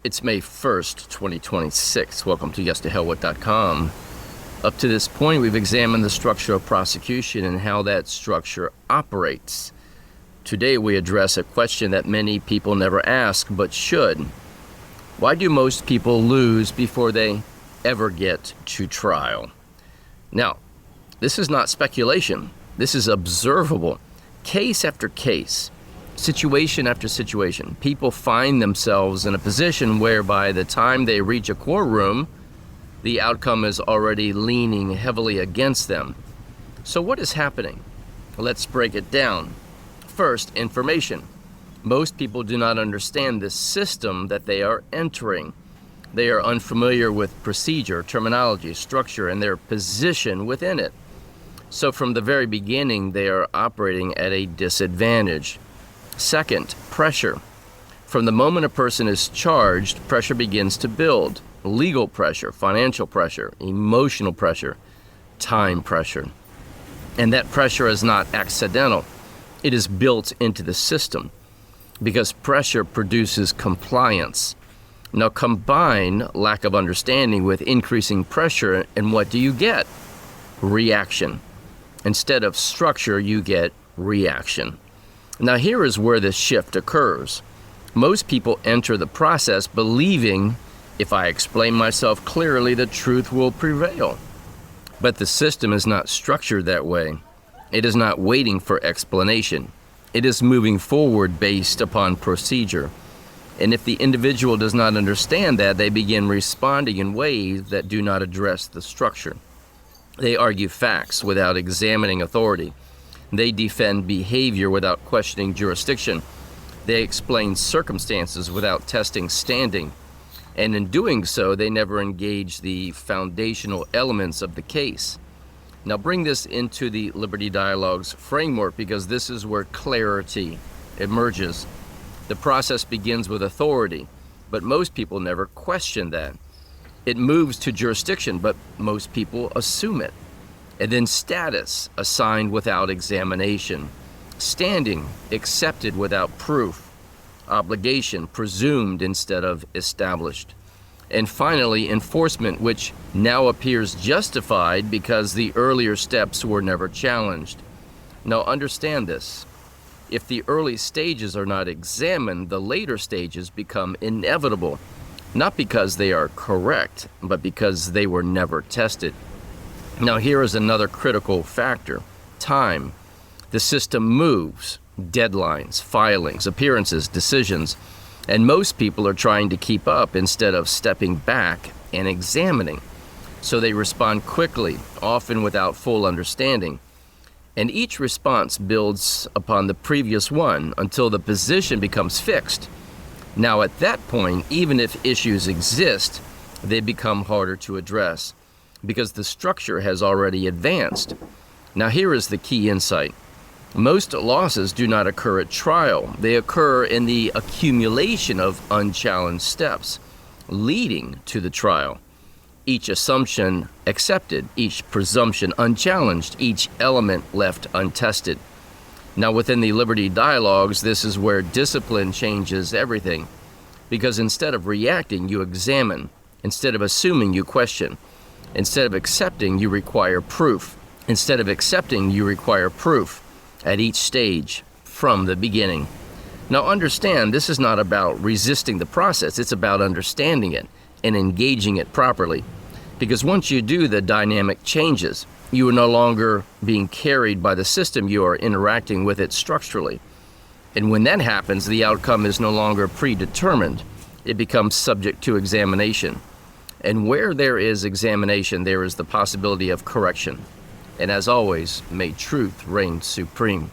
It's May 1st, 2026. Welcome to YesToHellWith.com. Up to this point, we've examined the structure of prosecution and how that structure operates. Today, we address a question that many people never ask, but should. Why do most people lose before they ever get to trial? Now, this is not speculation. This is observable. Case after case, situation after situation, people find themselves in a position where by the time they reach a courtroom, the outcome is already leaning heavily against them. So what is happening? Let's break it down. First, information. Most people do not understand the system that they are entering. They are unfamiliar with procedure, terminology, structure, and their position within it. So from the very beginning, they are operating at a disadvantage. Second, pressure. From the moment a person is charged, pressure begins to build. Legal pressure, financial pressure, emotional pressure, time pressure. And that pressure is not accidental. It is built into the system because pressure produces compliance. Now combine lack of understanding with increasing pressure, and what do you get? Reaction. Instead of structure, you get reaction. Now here is where the shift occurs. Most people enter the process believing if I explain myself clearly, the truth will prevail. But the system is not structured that way. It is not waiting for explanation. It is moving forward based upon procedure. And if the individual does not understand that, they begin responding in ways that do not address the structure. They argue facts without examining authority. They defend behavior without questioning jurisdiction. They explain circumstances without testing standing. And in doing so, they never engage the foundational elements of the case. Now bring this into the Liberty Dialogue's framework because this is where clarity emerges. The process begins with authority, but most people never question that. It moves to jurisdiction, but most people assume it. And then status, assigned without examination. Standing, accepted without proof. Obligation, presumed instead of established. And finally, enforcement, which now appears justified because the earlier steps were never challenged. Now understand this. If the early stages are not examined, the later stages become inevitable. Not because they are correct, but because they were never tested. Now here is another critical factor. Time. The system moves. Deadlines, filings, appearances, decisions. And most people are trying to keep up instead of stepping back and examining. So they respond quickly, often without full understanding. And each response builds upon the previous one until the position becomes fixed. Now at that point, even if issues exist, they become harder to address because the structure has already advanced. Now here is the key insight. Most losses do not occur at trial. They occur in the accumulation of unchallenged steps, leading to the trial. Each assumption accepted, each presumption unchallenged, each element left untested. Now within the Liberty Dialogues, this is where discipline changes everything. Because instead of reacting, you examine. Instead of assuming, you question. Instead of accepting, you require proof. Instead of accepting, you require proof. At each stage, from the beginning. Now understand, this is not about resisting the process, it's about understanding it and engaging it properly. Because once you do, the dynamic changes. You are no longer being carried by the system, you are interacting with it structurally. And when that happens, the outcome is no longer predetermined. It becomes subject to examination. And where there is examination, there is the possibility of correction. And as always, may truth reign supreme.